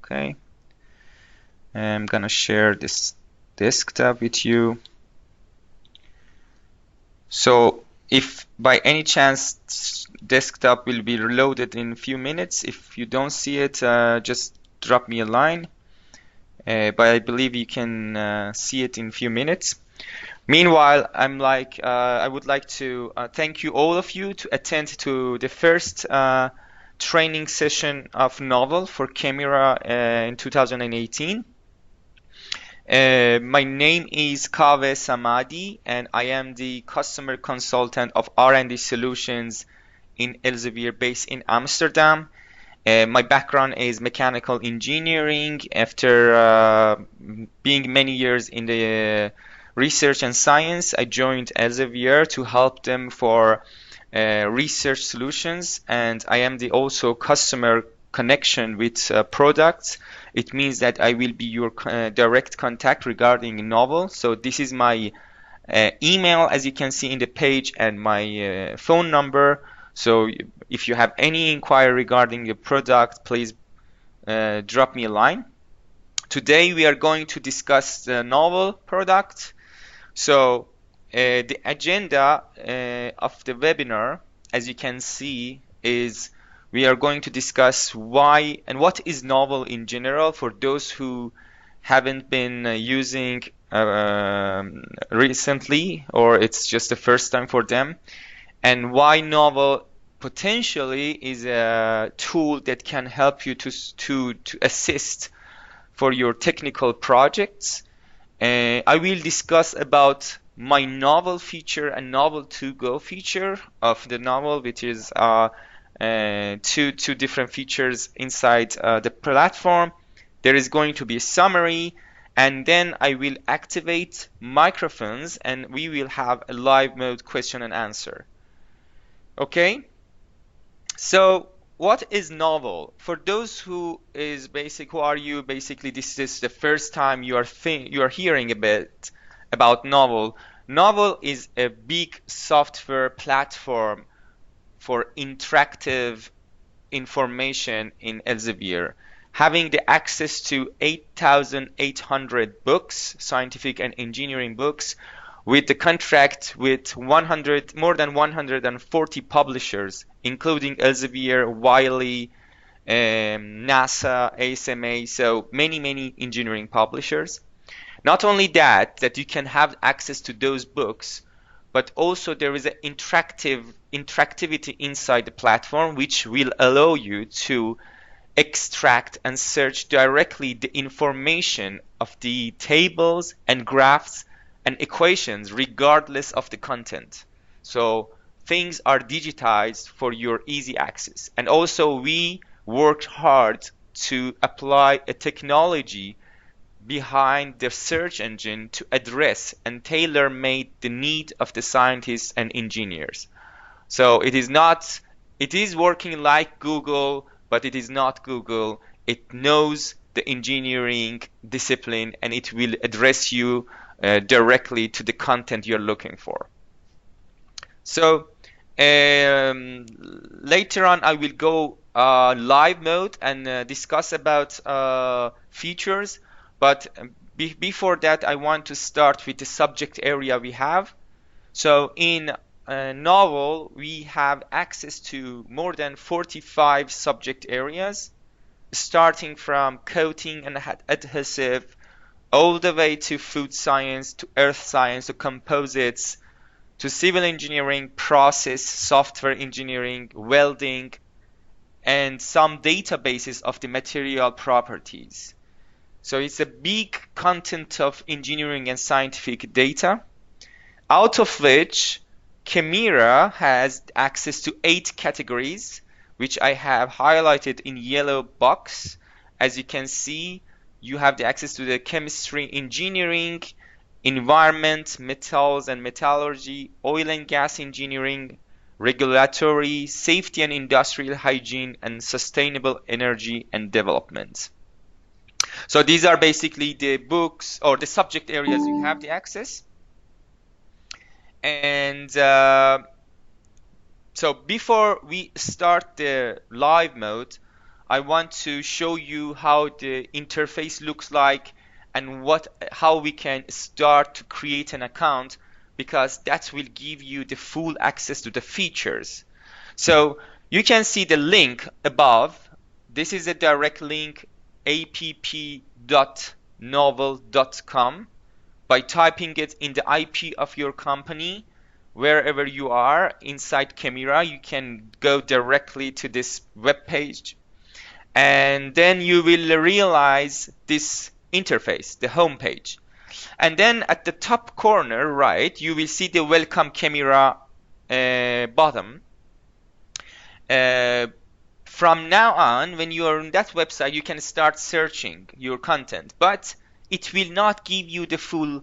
Okay, I'm gonna share this desktop with you. So if by any chance desktop will be reloaded in a few minutes, if you don't see it, just drop me a line. But I believe you can see it in a few minutes. Meanwhile, I would like to thank you all of you to attend to the first training session of Novel for Kemira in 2018. My name is Kaveh Samadi, and I am the customer consultant of R&D Solutions in Elsevier, based in Amsterdam. My background is mechanical engineering. After being many years in the research and science, I joined Elsevier to help them for research solutions, and I am the also customer connection with products. It means that I will be your direct contact regarding Novel. So this is my email, as you can see in the page, and my phone number. So if you have any inquiry regarding the product, please drop me a line. Today we are going to discuss the Novel product. So the agenda of the webinar, as you can see, is we are going to discuss why and what is Novel in general for those who haven't been using recently, or it's just the first time for them, and why Novel potentially is a tool that can help you to assist for your technical projects. I will discuss about my Novel feature and Novel to Go feature of the Novel, which is two different features inside the platform. There is going to be a summary, and then I will activate microphones and we will have a live mode question and answer. Okay, so what is Novel? For those who are you basically this is the first time you are hearing a bit about Novel. Novel is a big software platform for interactive information in Elsevier, having the access to 8,800 books, scientific and engineering books, with the contract with more than 140 publishers, including Elsevier, Wiley, NASA, ASMA, so many engineering publishers. Not only that you can have access to those books, but also there is an interactivity inside the platform which will allow you to extract and search directly the information of the tables and graphs and equations regardless of the content. So things are digitized for your easy access. And also we worked hard to apply a technology behind the search engine to address and tailor-made the need of the scientists and engineers. So it is working like Google, but it is not Google. It knows the engineering discipline and it will address you directly to the content you're looking for. So later on I will go live mode and discuss about features, but before that I want to start with the subject area we have. So in Novel we have access to more than 45 subject areas, starting from coating and adhesive all the way to food science, to earth science, to composites, to civil engineering, process, software engineering, welding, and some databases of the material properties. So it's a big content of engineering and scientific data, out of which Kemira has access to 8 categories, which I have highlighted in yellow box. As you can see, you have the access to the chemistry engineering, environment, metals and metallurgy, oil and gas engineering, regulatory, safety and industrial hygiene, and sustainable energy and development. So these are basically the books or the subject areas you have the access. And so before we start the live mode, I want to show you how the interface looks like and how we can start to create an account, because that will give you the full access to the features. So you can see the link above. This is a direct link, app.novel.com. By typing it in the IP of your company, wherever you are inside Kemira, you can go directly to this web page, and then you will realize this interface, the home page. And then at the top corner right, you will see the Welcome Kemira button. From now on, when you are on that website, you can start searching your content, but it will not give you the full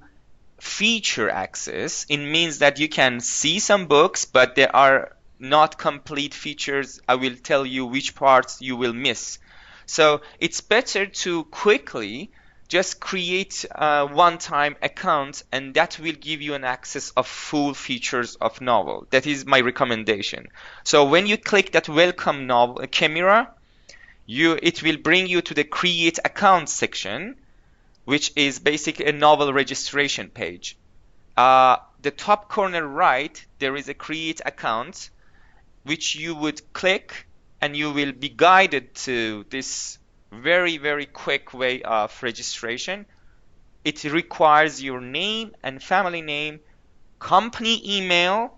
feature access. It means that you can see some books, but there are not complete features. I will tell you which parts you will miss. So it's better to quickly just create a one-time account, and that will give you an access of full features of Novel. That is my recommendation. So when you click that Welcome Novel Kemira, it will bring you to the Create Account section, which is basically a Novel registration page. The top corner right, there is a Create Account, which you would click, and you will be guided to this very, very quick way of registration. It requires your name and family name, company email,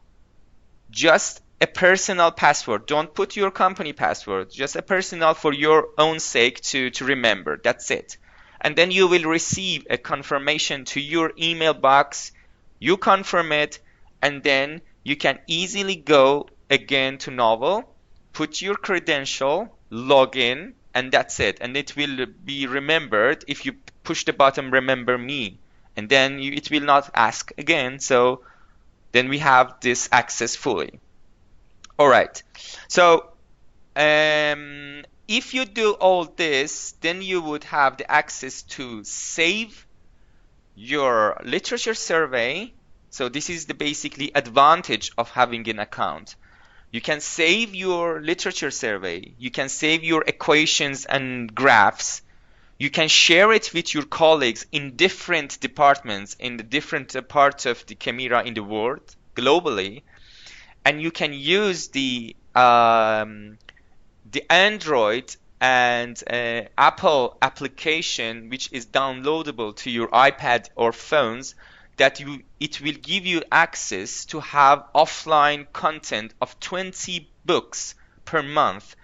just a personal password. Don't put your company password, just a personal for your own sake to remember. That's it. And then you will receive a confirmation to your email box. You confirm it, and then you can easily go again to Novel, put your credential, log in, and that's it. And it will be remembered if you push the button Remember Me, and then it will not ask again. So then we have this access fully. All right. So if you do all this, then you would have the access to save your literature survey. So this is the basically advantage of having an account. You can save your literature survey. You can save your equations and graphs. You can share it with your colleagues in different departments, in the different parts of the Kemira in the world, globally. And you can use the Android and Apple application, which is downloadable to your iPad or phones, that it will give you access to have offline content of 20 books per month,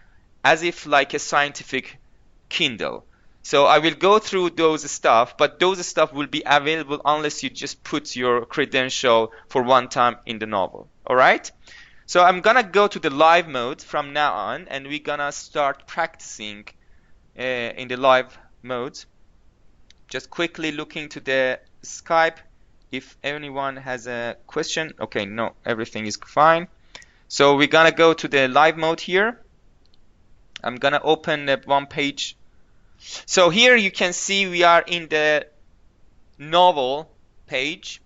as if like a scientific Kindle. So I will go through those stuff, but those stuff will be available unless you just put your credential for one time in the Novel. All right? So I'm gonna go to the live mode from now on, and we're gonna start practicing in the live mode. Just quickly looking to the Skype if anyone has a question. Okay, no, everything is fine. So we're gonna go to the live mode here. I'm gonna open one page. So here you can see we are in the Novel page.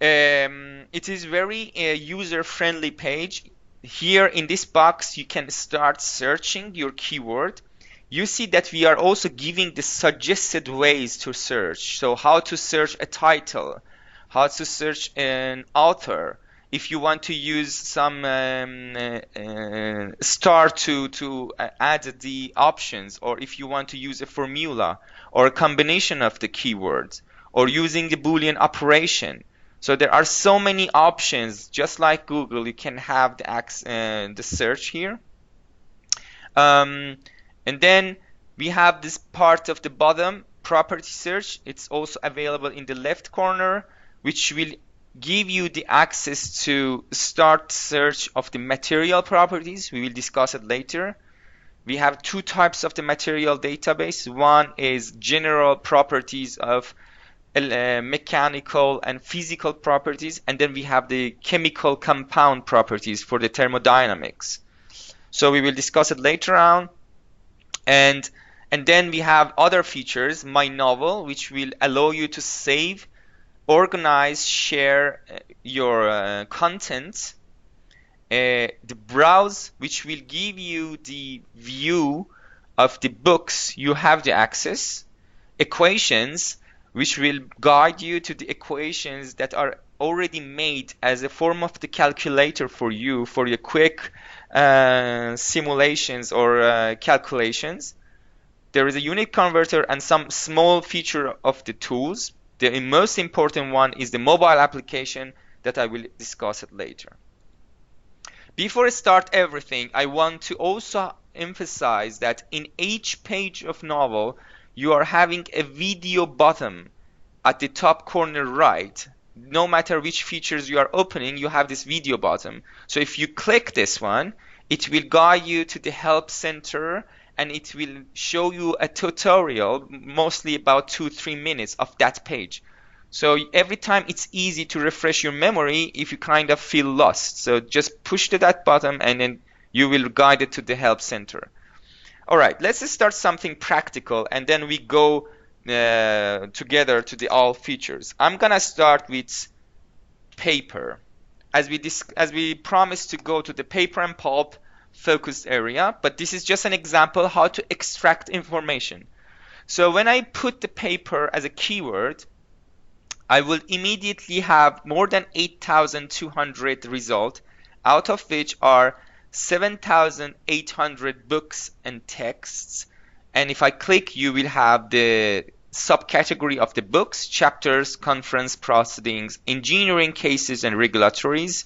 It is very user-friendly page. Here in this box you can start searching your keyword. You see that we are also giving the suggested ways to search. So how to search a title, how to search an author, if you want to use some star to add the options, or if you want to use a formula or a combination of the keywords, or using the Boolean operation. So there are so many options. Just like Google, you can have the search here. And then we have this part of the bottom, property search. It's also available in the left corner, which will give you the access to start search of the material properties. We will discuss it later. We have two types of the material database. One is general properties of mechanical and physical properties, and then we have the chemical compound properties for the thermodynamics. So we will discuss it later on. And then we have other features, My Novel, which will allow you to save, organize, share your content. The Browse, which will give you the view of the books you have the access, equations, which will guide you to the equations that are already made as a form of the calculator for you for your quick simulations or calculations. There is a unit converter and some small feature of the tools. The most important one is the mobile application that I will discuss it later. Before I start everything, I want to also emphasize that in each page of novel, you are having a video button at the top corner right. No matter which features you are opening, you have this video button. So if you click this one, it will guide you to the help center and it will show you a tutorial, mostly about 2-3 minutes of that page. So every time it's easy to refresh your memory if you kind of feel lost. So just push that button and then you will guide it to the help center. All right, let's start something practical and then we go together to the all features. I'm gonna start with paper. As we promised to go to the paper and pulp focused area, but this is just an example how to extract information. So when I put the paper as a keyword, I will immediately have more than 8,200 results, out of which are 7,800 books and texts. And if I click, you will have the subcategory of the books, chapters, conference proceedings, engineering cases, and regulatories.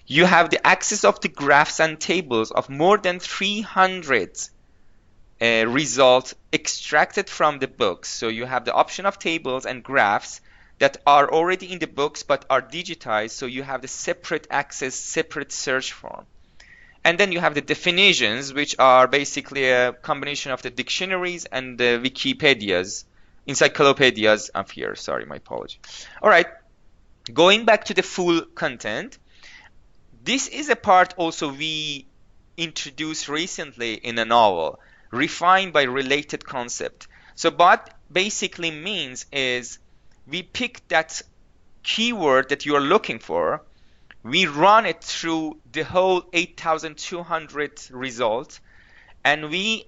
You have the access of the graphs and tables of more than 300 results extracted from the books. So you have the option of tables and graphs that are already in the books but are digitized, so you have the separate access, separate search form. And then you have the definitions, which are basically a combination of the dictionaries and the Wikipedias, encyclopedias up here. Sorry, my apology. All right, going back to the full content. This is a part also we introduced recently in a novel, refined by related concept. So what basically means is we pick that keyword that you are looking for, we run it through the whole 8,200 result, and we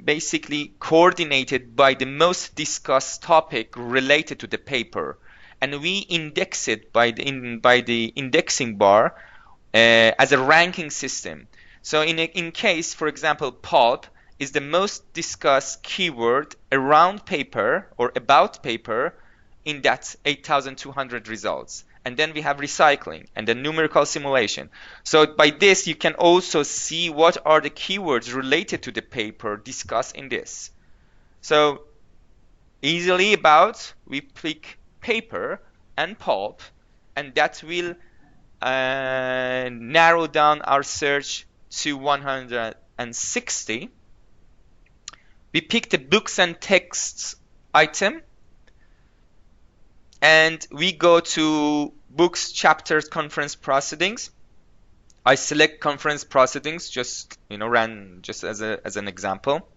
basically coordinate it by the most discussed topic related to the paper. And we index it by the indexing bar as a ranking system. So in case, for example, pulp is the most discussed keyword around paper or about paper in that 8,200 results. And then we have recycling and then numerical simulation. So by this, you can also see what are the keywords related to the paper discussed in this. So easily about, we click paper and pulp, and that will narrow down our search to 160. We pick the books and texts item, and we go to books, chapters, conference proceedings. I select conference proceedings, just ran just as an example.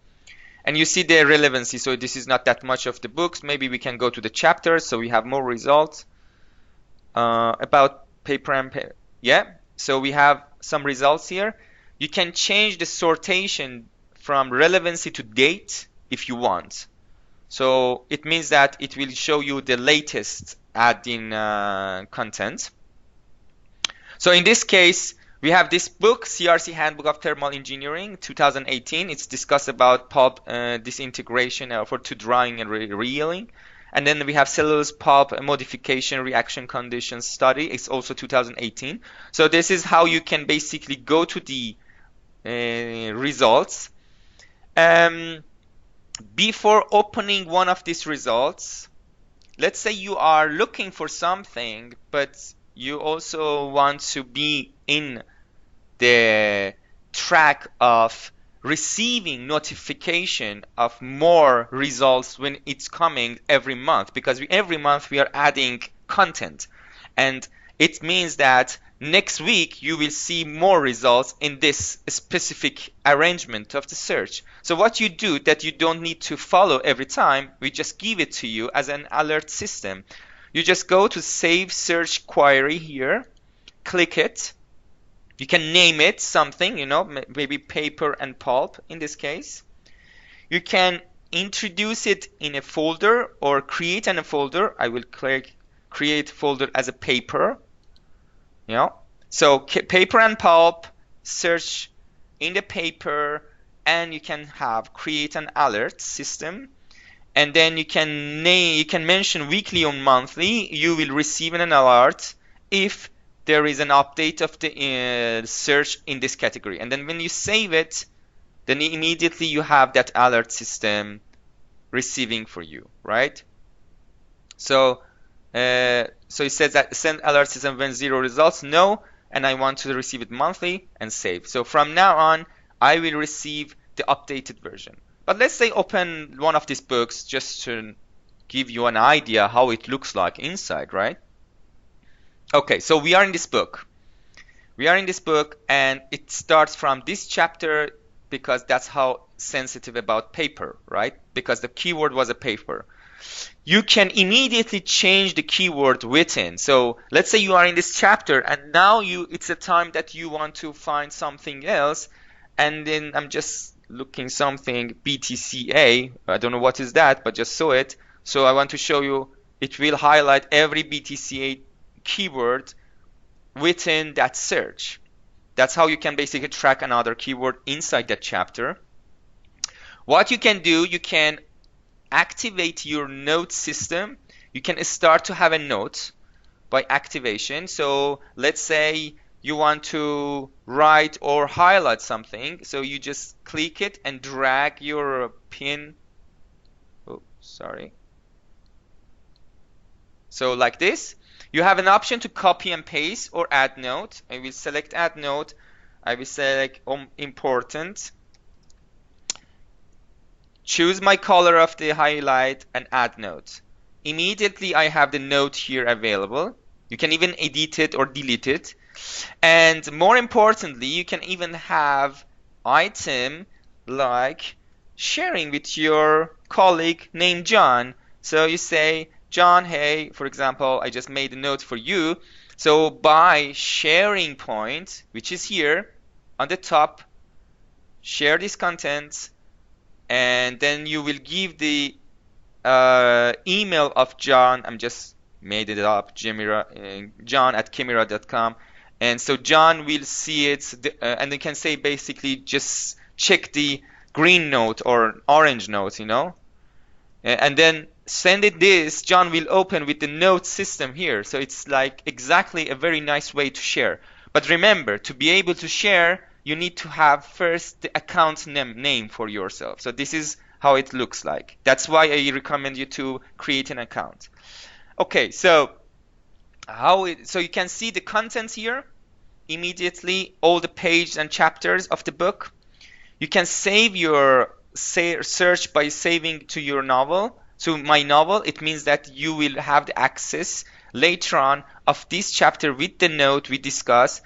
And you see the relevancy. So this is not that much of the books. Maybe we can go to the chapters, so we have more results about paper and paper. Yeah. So we have some results here. You can change the sortation from relevancy to date if you want. So it means that it will show you the latest add-in content. So in this case, we have this book, CRC Handbook of Thermal Engineering, 2018. It's discussed about pulp disintegration to drying and reeling. And then we have cellulose pulp modification reaction conditions study. It's also 2018. So this is how you can basically go to the results. Before opening one of these results, let's say you are looking for something, but you also want to be in the track of receiving notification of more results when it's coming every month, because every month we are adding content, and it means that next week you will see more results in this specific arrangement of the search. So what you do that you don't need to follow every time, we just give it to you as an alert system. You just go to save search query here, click it, You can name it something, you know, maybe paper and pulp in this case. You can introduce it in a folder or create in a folder. I will click create folder as a paper, you know. So paper and pulp, search in the paper, and you can have create an alert system. And then you can mention weekly or monthly. You will receive an alert if there is an update of the search in this category. And then when you save it, then immediately you have that alert system receiving for you, right? So so it says that send alert system when 0 results, no, and I want to receive it monthly and save. So from now on, I will receive the updated version. But let's say open one of these books just to give you an idea how it looks like inside, right? Okay, so we are in this book. We are in this book, and it starts from this chapter because that's how sensitive about paper, right? Because the keyword was a paper. You can immediately change the keyword within. So let's say you are in this chapter and now it's a time that you want to find something else, and then I'm just looking something BTCA. I don't know what is that, but just saw it. So I want to show you, it will highlight every BTCA keyword within that search. That's how you can basically track another keyword inside that chapter. What you can do, you can activate your note system. You can start to have a note by activation. So let's say you want to write or highlight something. So you just click it and drag your pin. Oh, sorry. So like this. You have an option to copy and paste or add note. I will select add note. I will select important. Choose my color of the highlight and add note. Immediately I have the note here available. You can even edit it or delete it. And more importantly, you can even have item like sharing with your colleague named John. So you say, John, hey, for example, I just made a note for you. So by sharing point, which is here on the top, share this content, and then you will give the email of John. I'm just made it up, Kemira, john@kemira.com. And so John will see it, and they can say basically just check the green note or orange note, you know, and then send it this. John will open with the note system here. So it's like exactly a very nice way to share. But remember, to be able to share, you need to have first the account name for yourself. So this is how it looks like. That's why I recommend you to create an account. Okay, so so you can see the contents here immediately, all the pages and chapters of the book. You can save your search by saving to your novel. So my novel, it means that you will have the access later on of this chapter with the note we discussed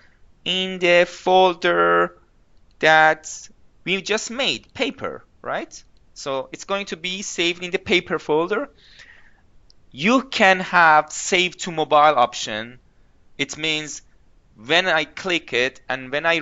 in the folder that we just made, paper, right? So it's going to be saved in the paper folder. You can have save to mobile option. It means when I click it and when I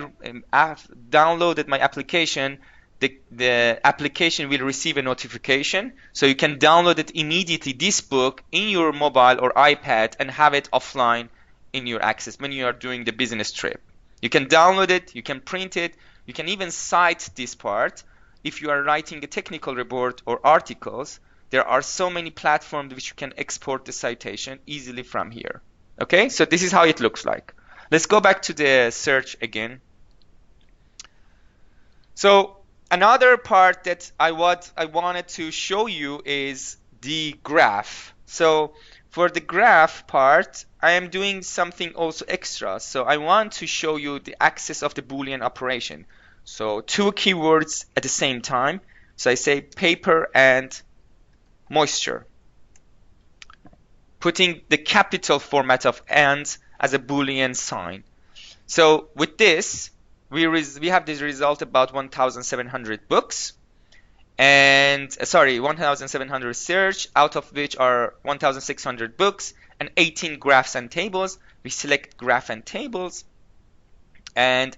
downloaded my application, the application will receive a notification. So you can download it immediately, this book, in your mobile or iPad and have it offline in your access when you are doing the business trip. You can download it, you can print it, you can even cite this part. If you are writing a technical report or articles, there are so many platforms which you can export the citation easily from here. Okay, so this is how it looks like. Let's go back to the search again. So another part that I wanted to show you is the graph. So for the graph part, I am doing something also extra. So I want to show you the access of the Boolean operation. So two keywords at the same time. So I say paper and moisture, putting the capital format of and as a Boolean sign. So with this, we have this result about 1,700 books, and 1,700 search, out of which are 1,600 books and 18 graphs and tables. We select graph and tables, And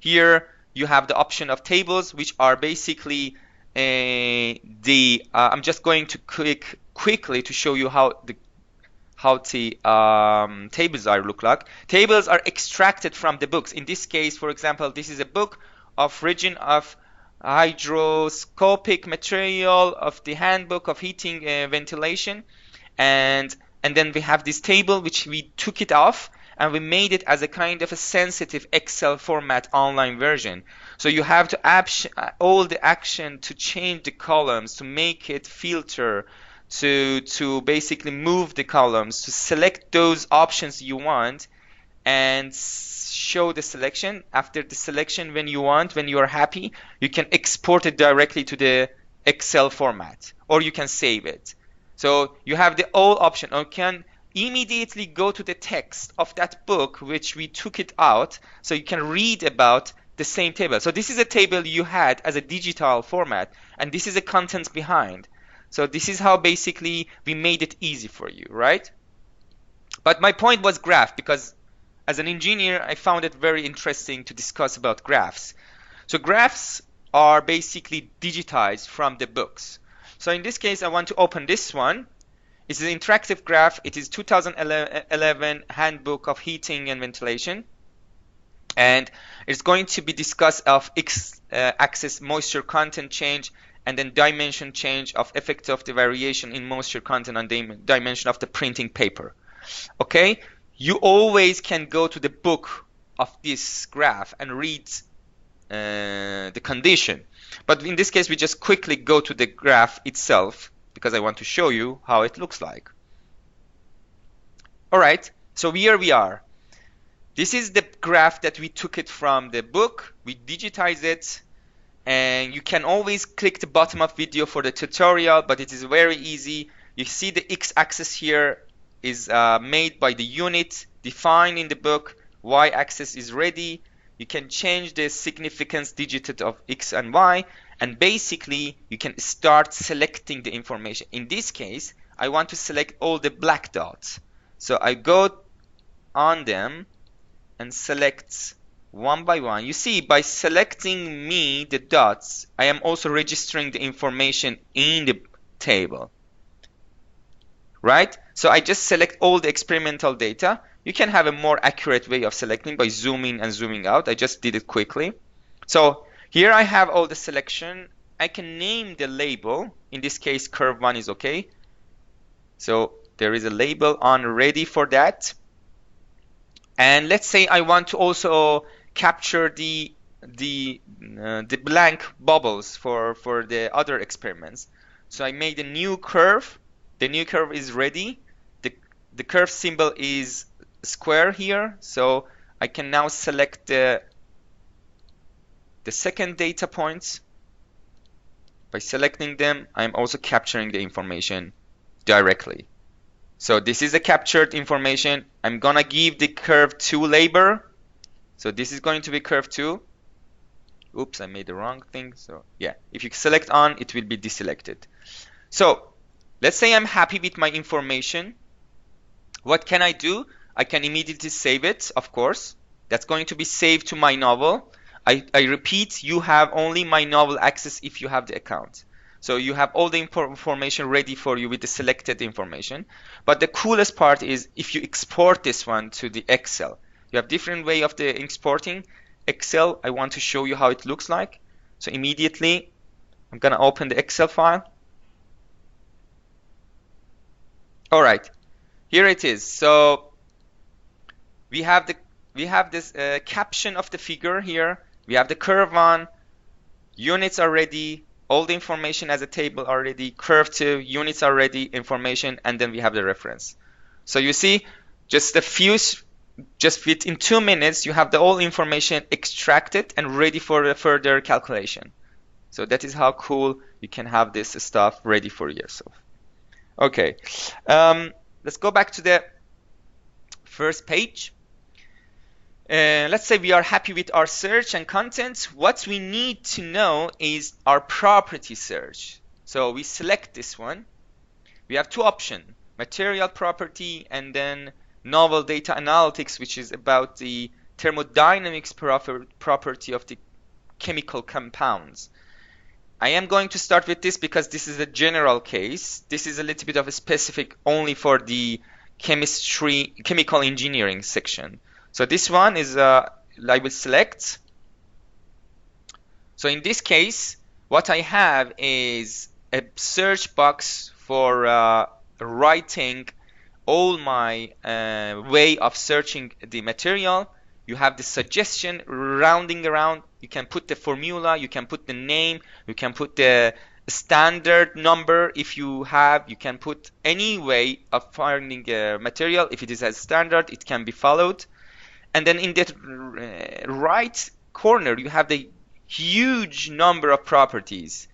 here you have the option of tables, which are basically I'm just going to click quickly to show you how the tables are look like. Tables are extracted from the books. In this case, for example, this is a book of region of hydroscopic material of the handbook of heating ventilation, and then we have this table which we took it off and we made it as a kind of a sensitive Excel format online version. So you have to all the action to change the columns, to make it filter, to basically move the columns, to select those options you want and show the selection. After the selection, when you are happy, you can export it directly to the Excel format, or you can save it. So you have the all option, or can immediately go to the text of that book which we took it out, so you can read about the same table. So this is a table you had as a digital format, and this is the contents behind. So this is how basically we made it easy for you, right? But my point was graph, because as an engineer, I found it very interesting to discuss about graphs. So graphs are basically digitized from the books. So in this case, I want to open this one. It's an interactive graph. It is 2011 Handbook of Heating and Ventilation. And it's going to be discussed of x-axis moisture content change, and then dimension change of effect of the variation in moisture content on dimension of the printing paper. Okay? You always can go to the book of this graph and read the condition. But in this case, we just quickly go to the graph itself because I want to show you how it looks like. All right, so here we are. This is the graph that we took it from the book. We digitize it, and you can always click the bottom of video for the tutorial, but it is very easy. You see the x-axis here is made by the unit defined in the book. Y-axis is ready. You can change the significance digit of x and y, and basically you can start selecting the information. In this case, I want to select all the black dots. So I go on them and select one by one. You see, by selecting the dots, I am also registering the information in the table. Right? So I just select all the experimental data. You can have a more accurate way of selecting by zooming and zooming out. I just did it quickly. So here I have all the selection. I can name the label. In this case, curve 1 is okay. So there is a label on ready for that. And let's say I want to also capture the blank bubbles for the other experiments. So I made a new curve. The new curve is ready. The curve symbol is square here, so I can now select the second data points. By selecting them, I'm also capturing the information directly. So this is the captured information. I'm gonna give the curve 2 label. So this is going to be curve 2. Oops, I made the wrong thing. So yeah, if you select on, it will be deselected. So let's say I'm happy with my information. What can I do? I can immediately save it, of course. That's going to be saved to my novel. I repeat, you have only my novel access if you have the account. So you have all the information ready for you with the selected information. But the coolest part is if you export this one to the Excel. You have different way of the exporting. Excel, I want to show you how it looks like. So immediately, I'm gonna open the Excel file. All right. Here it is. So we have this caption of the figure here. We have the curve 1, units are ready, all the information as a table already, curve 2, units are ready, information, and then we have the reference. So you see, just within 2 minutes, you have the whole information extracted and ready for the further calculation. So that is how cool you can have this stuff ready for yourself. Okay. Let's go back to the first page. Let's say we are happy with our search and content. What we need to know is our property search. So we select this one. We have 2 options, material property and then novel data analytics, which is about the thermodynamics property of the chemical compounds. I am going to start with this because this is a general case. This is a little bit of a specific only for the chemical engineering section. So this one is, I will select. So in this case, what I have is a search box for writing all my way of searching the material. You have the suggestion rounding around. You can put the formula, you can put the name, you can put the standard number if you have. You can put any way of finding a material. If it is a standard, it can be followed. And then in that right corner, you have the huge number of properties.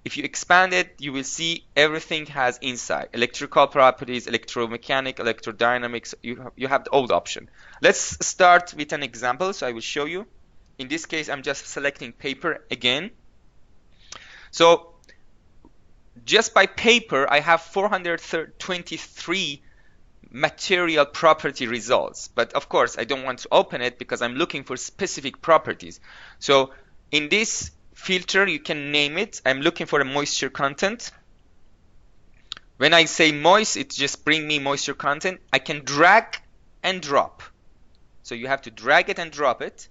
If you expand it, you will see everything has inside. Electrical properties, electromechanical, electrodynamics, you have the old option. Let's start with an example, so I will show you. In this case, I'm just selecting paper again. So just by paper, I have 423 material property results. But of course, I don't want to open it because I'm looking for specific properties. So in this filter, you can name it. I'm looking for a moisture content. When I say moist, it just brings me moisture content. I can drag and drop. So you have to drag it and drop it,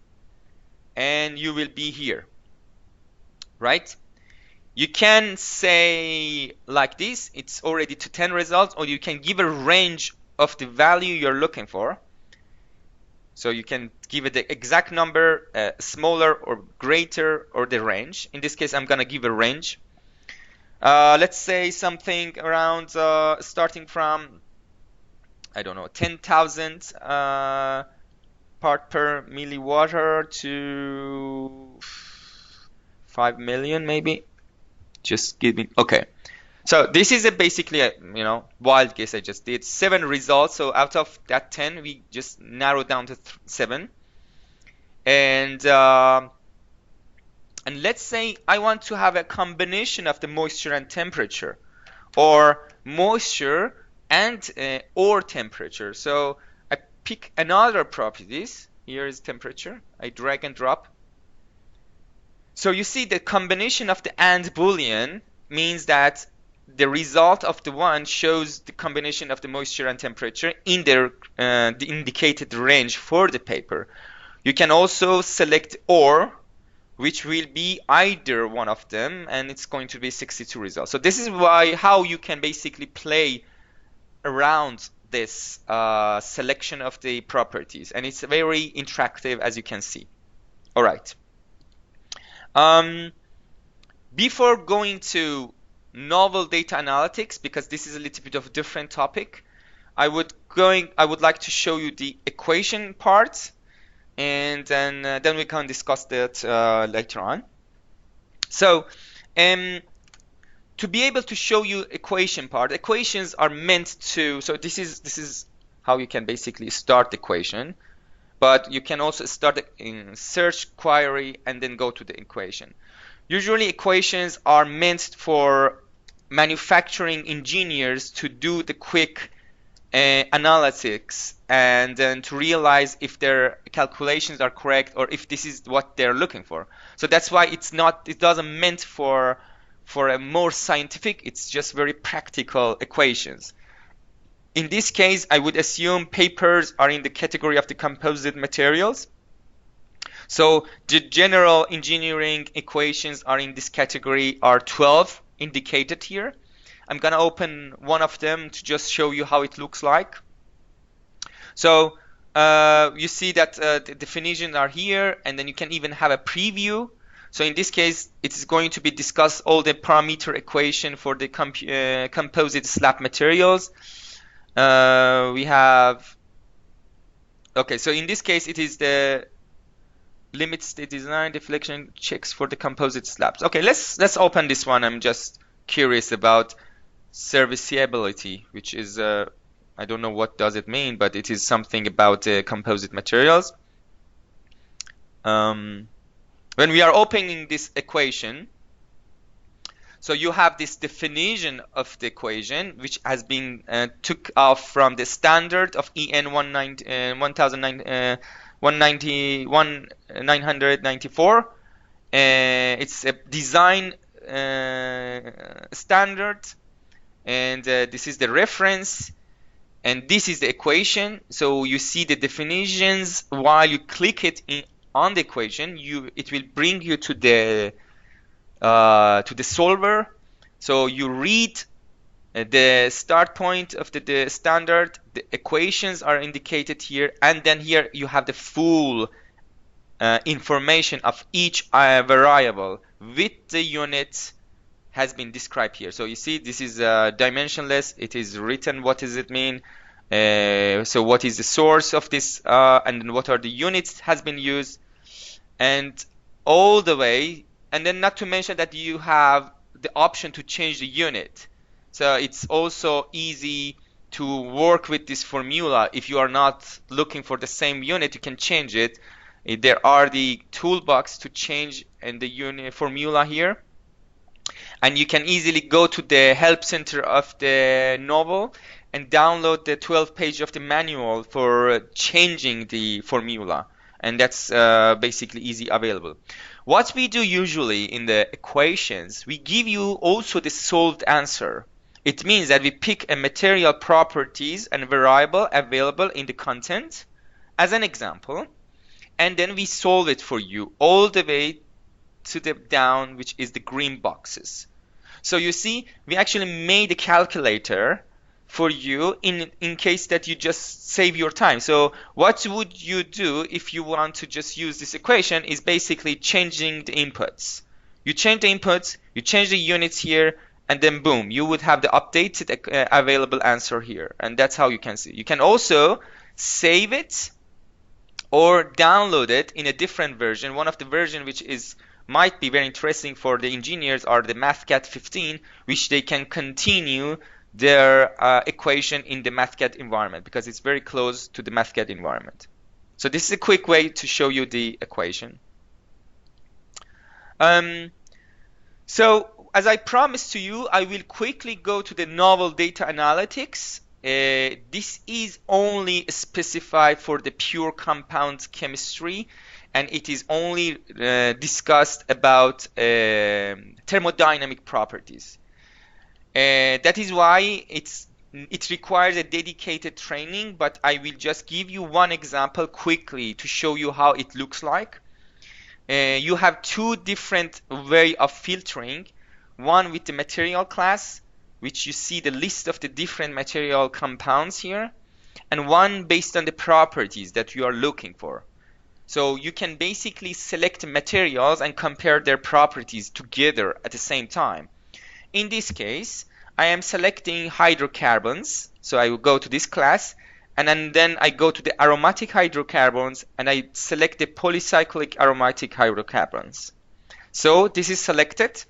and you will be here, right? You can say like this, it's already to 10 results, or you can give a range of the value you're looking for. So you can give it the exact number, smaller or greater, or the range. In this case, I'm gonna give a range. Let's say something around starting from, I don't know, 10,000 part per milliwater to 5 million maybe. Just give me, okay. So this is basically a wild guess I just did. 7 results. So out of that 10, we just narrowed down to 7. And let's say I want to have a combination of the moisture and temperature, or moisture and or temperature. So I pick another properties. Here is temperature. I drag and drop. So you see the combination of the and boolean means that the result of the one shows the combination of the moisture and temperature in the indicated range for the paper. You can also select or, which will be either one of them, and it's going to be 62 results. So this is how you can basically play around this selection of the properties, and it's very interactive, as you can see. All right. Before going to novel data analytics, because this is a little bit of a different topic, I would like to show you the equation part, and then we can discuss that later on. So to be able to show you equation part, equations are meant to, so this is how you can basically start the equation, but you can also start in search query and then go to the equation. Usually equations are meant for manufacturing engineers to do the quick analytics and then to realize if their calculations are correct or if this is what they're looking for. So that's why it doesn't meant for a more scientific, it's just very practical equations. In this case, I would assume papers are in the category of the composite materials. So the general engineering equations are in this category, are 12 indicated here. I'm gonna open one of them to just show you how it looks like. So you see that the definitions are here, and then you can even have a preview. So in this case, it is going to be discussed all the parameter equation for the composite slab materials. We have, okay, so in this case, it is the limits the design deflection checks for the composite slabs. Okay, let's open this one. I'm just curious about serviceability, which is I don't know what does it mean, but it is something about composite materials. When we are opening this equation, so you have this definition of the equation, which has been took off from the standard of EN 994. It's a design standard, and this is the reference, and this is the equation. So you see the definitions. While you click it on the equation, it will bring you to the solver. So you read the start point of the standard. The equations are indicated here, and then here you have the full information of each variable with the unit has been described here. So you see, this is dimensionless. It is written. What does it mean? So what is the source of this, and then what are the units has been used, and all the way. And then not to mention that you have the option to change the unit. So it's also easy to work with this formula. If you are not looking for the same unit, you can change it. There are the toolbox to change in the unit formula here. And you can easily go to the help center of the novel and download the 12 page of the manual for changing the formula. And that's basically easy available. What we do usually in the equations, we give you also the solved answer. It means that we pick a material properties and variable available in the content as an example, and then we solve it for you all the way to the down, which is the green boxes. So you see, we actually made a calculator for you in case that you just save your time. So what would you do if you want to just use this equation is basically changing the inputs. You change the inputs, you change the units here, and then boom, you would have the updated available answer here. And that's how you can see. You can also save it or download it in a different version. One of the version which might be very interesting for the engineers are the MathCAD 15, which they can continue their equation in the MathCAD environment because it's very close to the MathCAD environment. So this is a quick way to show you the equation. So as I promised to you, I will quickly go to the novel data analytics. This is only specified for the pure compound chemistry, and it is only discussed about thermodynamic properties. That is why it requires a dedicated training, but I will just give you one example quickly to show you how it looks like. You have two different way of filtering. One with the material class, which you see the list of the different material compounds here, and one based on the properties that you are looking for. So you can basically select materials and compare their properties together at the same time. In this case, I am selecting hydrocarbons. So I will go to this class, and then I go to the aromatic hydrocarbons, and I select the polycyclic aromatic hydrocarbons. So this is selected.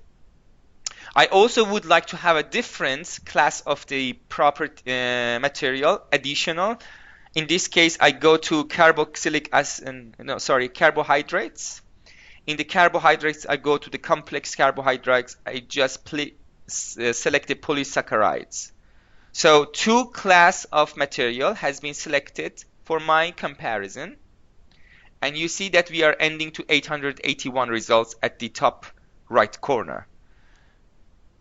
I also would like to have a different class of the proper material, additional. In this case, I go to carbohydrates. In the carbohydrates, I go to the complex carbohydrates. I just select the polysaccharides. So two class of material has been selected for my comparison. And you see that we are ending to 881 results at the top right corner.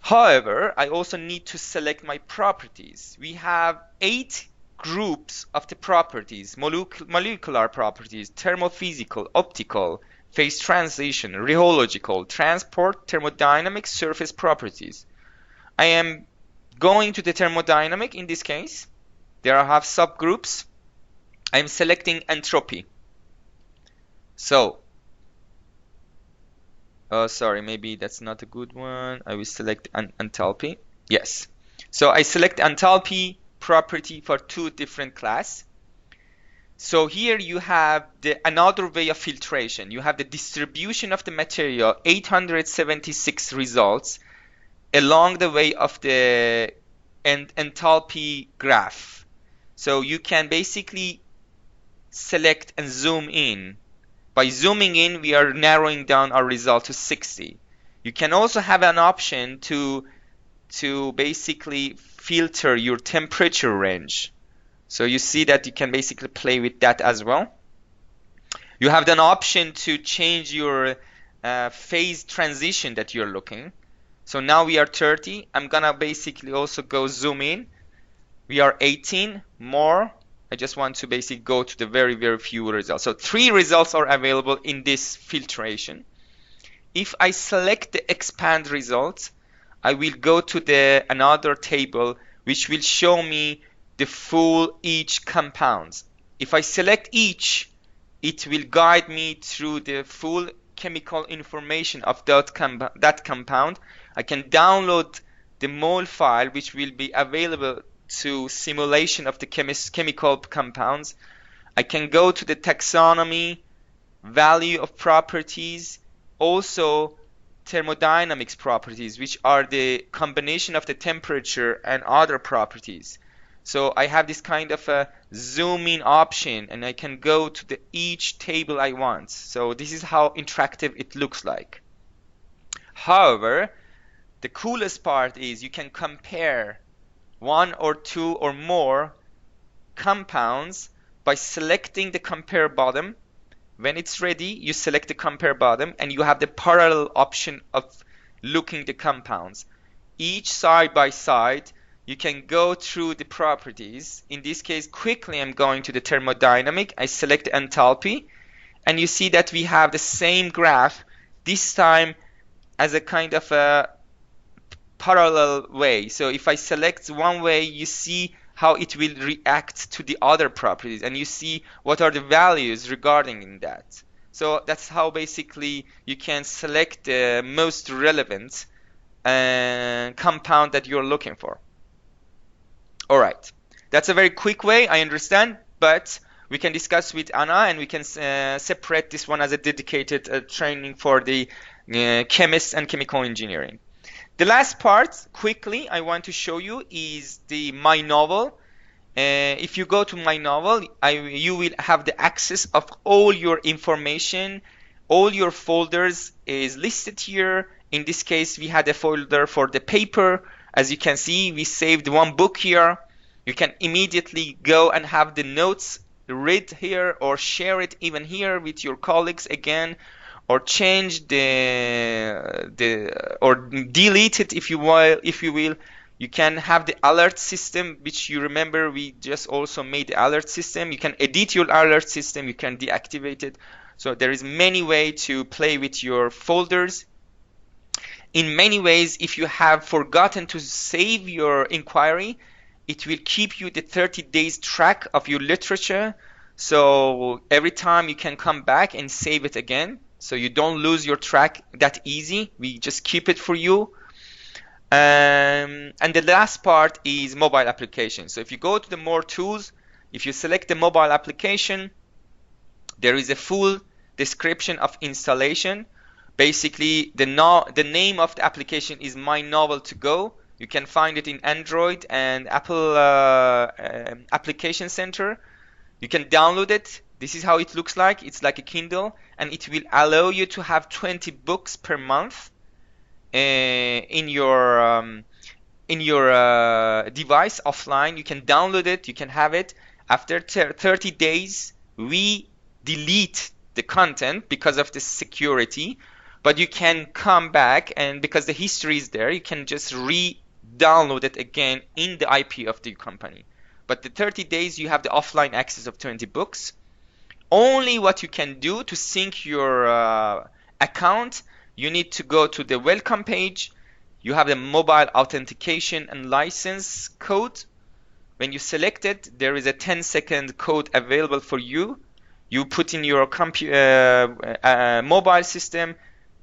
However, I also need to select my properties. We have 8 groups of the properties: molecular properties, thermophysical, optical, phase transition, rheological, transport, thermodynamic, surface properties. I am going to the thermodynamic in this case. There I have subgroups. I am selecting entropy. So sorry, maybe that's not a good one. I will select enthalpy. Yes. So I select enthalpy property for two different class. So here you have another way of filtration. You have the distribution of the material, 876 results along the way of the enthalpy graph. So you can basically select and zoom in. By zooming in, we are narrowing down our result to 60. You can also have an option to basically filter your temperature range. So you see that you can basically play with that as well. You have an option to change your phase transition that you're looking. So now we are 30. I'm gonna basically also go zoom in. We are 18 more. I just want to basically go to the very, very few results. So 3 results are available in this filtration. If I select the expand results, I will go to another table which will show me the full each compounds. If I select each, it will guide me through the full chemical information of that compound. I can download the mole file which will be available to simulation of the chemical compounds. I can go to the taxonomy, value of properties, also thermodynamics properties, which are the combination of the temperature and other properties. So I have this kind of a zoom in option, and I can go to each table I want. So this is how interactive it looks like. However, the coolest part is you can compare 1 or 2 or more compounds by selecting the compare bottom. When it's ready, you select the compare bottom and you have the parallel option of looking the compounds. Each side by side, you can go through the properties. In this case, quickly I'm going to the thermodynamic. I select enthalpy, and you see that we have the same graph, this time as a kind of a parallel way. So if I select one way, you see how it will react to the other properties, and you see what are the values regarding in that. So that's how basically you can select the most relevant compound that you're looking for. All right, that's a very quick way, I understand, but we can discuss with Anna, and we can separate this one as a dedicated training for the chemists and chemical engineering. The last part, quickly, I want to show you is my novel. If you go to my novel, you will have the access of all your information. All your folders is listed here. In this case, we had a folder for the paper. As you can see, we saved one book here. You can immediately go and have the notes read here, or share it even here with your colleagues again, or change or delete it if you will. You can have the alert system, which you remember we just also made the alert system. You can edit your alert system, you can deactivate it. So there is many ways to play with your folders. In many ways, if you have forgotten to save your inquiry, it will keep you the 30 days track of your literature. So every time you can come back and save it again. So you don't lose your track that easy. We just keep it for you. And the last part is mobile application. So if you go to the more tools, if you select the mobile application, there is a full description of installation. Basically, the name of the application is My Novel to Go. You can find it in Android and Apple Application Center. You can download it. This is how it looks like. It's like a Kindle, and it will allow you to have 20 books per month in your device offline. You can download it. You can have it. After 30 days, we delete the content because of the security, but you can come back, and because the history is there, you can just re-download it again in the IP of the company. But the 30 days, you have the offline access of 20 books. Only what you can do to sync your account, you need to go to the welcome page. You have the mobile authentication and license code. When you select it, there is a 10-second code available for you. You put in your mobile system,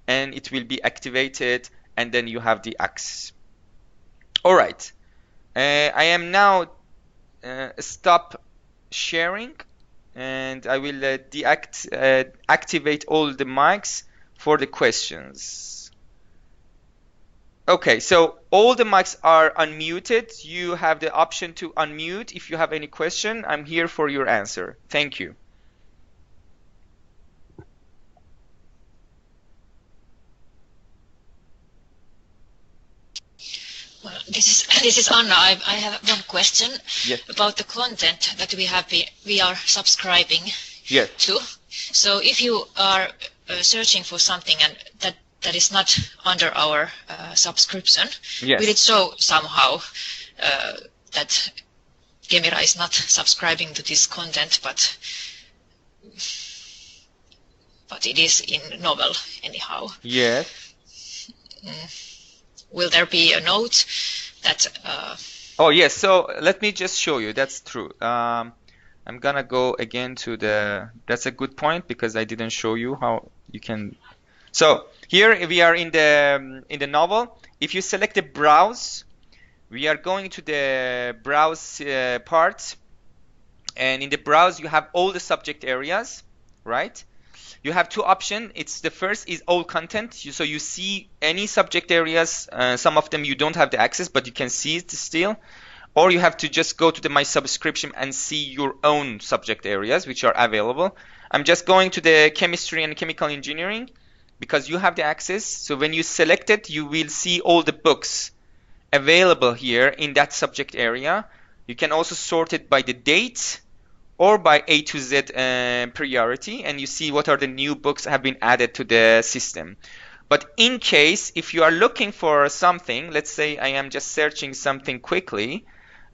and it will be activated, and then you have the access. All right, I am now stop sharing, and I will activate all the mics for the questions. Okay, so all the mics are unmuted. You have the option to unmute if you have any question. I'm here for your answer. Thank you. Well, this is Anna. I have one question. Yes. About the content that we are subscribing. Yes. too. So if you are searching for something and that is not under our subscription, Yes. will it show somehow that Kemira is not subscribing to this content, but it is in novel anyhow? Yes. Will there be a note that? Oh yes. So let me just show you. That's true. I'm gonna go again to the. That's a good point because I didn't show you how you can. So here we are in the novel. If you select the browse, we are going to the browse part, and in the browse you have all the subject areas, right? You have two options. It's the first is all content. So you see any subject areas. Some of them you don't have the access, but you can see it still. Or you have to just go to the My Subscription and see your own subject areas which are available. I'm just going to the chemistry and chemical engineering because you have the access. So when you select it, you will see all the books available here in that subject area. You can also sort it by the date or by A to Z priority, and you see what are the new books have been added to the system. But in case if you are looking for something, let's say I am just searching something quickly,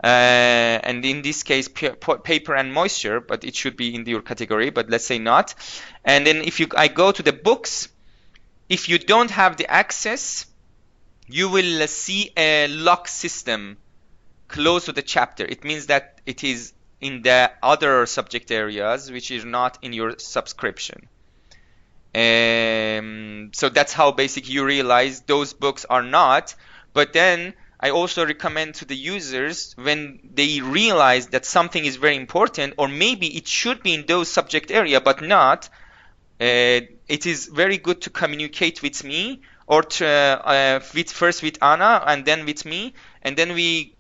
and in this case paper and moisture, but it should be in your category, but let's say not. And then if I go to the books, if you don't have the access, you will see a lock system close to the chapter. It means that it is in the other subject areas which is not in your subscription. So that's how basically you realize those books are not. But then I also recommend to the users when they realize that something is very important, or maybe it should be in those subject area but not, it is very good to communicate with me, or to, first with Anna and then with me, and then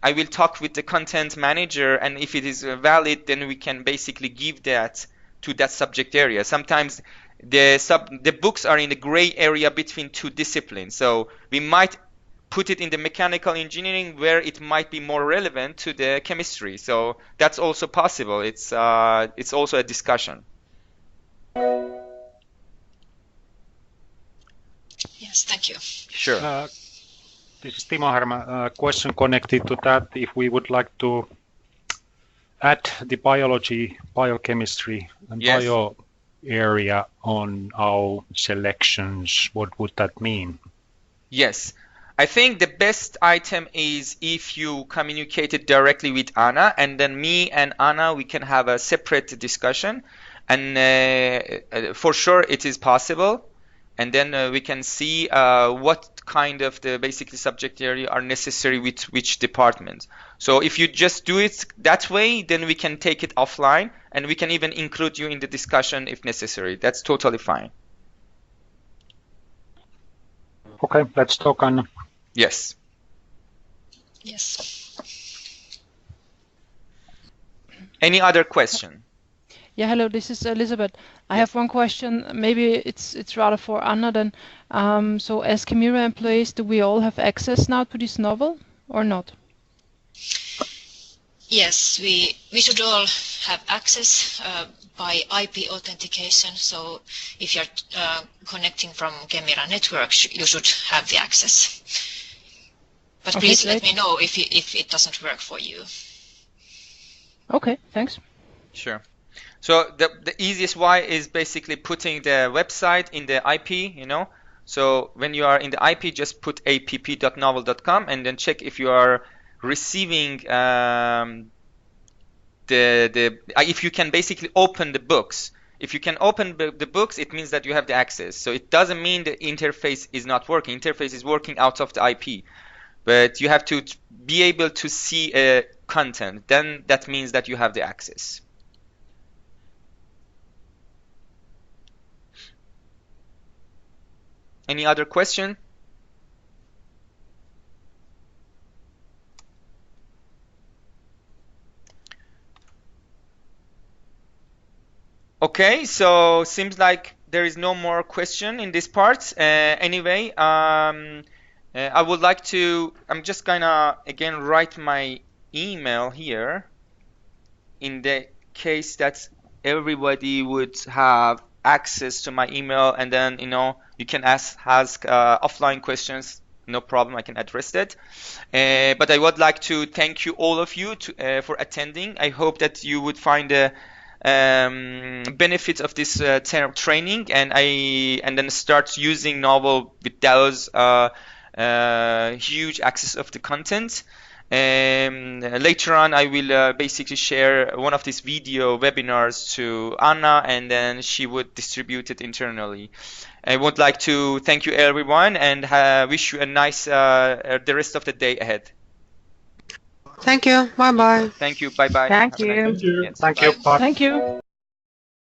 I will talk with the content manager, and if it is valid, then we can basically give that to that subject area. Sometimes the books are in the gray area between two disciplines, so we might put it in the mechanical engineering where it might be more relevant to the chemistry. So that's also possible. It's also a discussion. Yes, thank you. Sure. This is Timo Härmä. Question connected to that. If we would like to add the biology, biochemistry, and Yes. bio area on our selections, what would that mean? Yes. I think the best item is if you communicate it directly with Anna, and then me and Anna, we can have a separate discussion. And for sure it is possible. And then we can see what kind of the basically subject area are necessary with which department. So if you just do it that way, then we can take it offline, and we can even include you in the discussion if necessary. That's totally fine. Okay, let's talk on. Yes. Yes. Any other question? Yeah, hello, this is Elizabeth. I Yes. have one question. Maybe it's rather for Anna then. So as Kemira employees, do we all have access now to this novel or not? Yes, we should all have access by IP authentication. So if you're connecting from Kemira network, you should have the access. But Okay, please let great. me know if it doesn't work for you. Okay, thanks. Sure. So the easiest way is basically putting the website in the IP, So when you are in the IP, just put app.novel.com and then check if you are receiving if you can basically open the books. If you can open the books, it means that you have the access. So it doesn't mean the interface is not working. Interface is working out of the IP. But you have to be able to see content. Then that means that you have the access. Any other question? Okay, so seems like there is no more question in this part. Anyway, I would like to, I'm just gonna again write my email here in the case that everybody would have access to my email, and then you can ask offline questions. No problem, I can address that. But I would like to thank you, all of you, for attending. I hope that you would find the benefits of this training, and then start using Novel with those huge access of the content. Later on, I will basically share one of these video webinars to Anna, and then she would distribute it internally. I would like to thank you, everyone, and wish you a nice the rest of the day ahead. Thank you. Bye bye. Thank you. Bye bye. Thank you. Thank you. Bye. Thank you.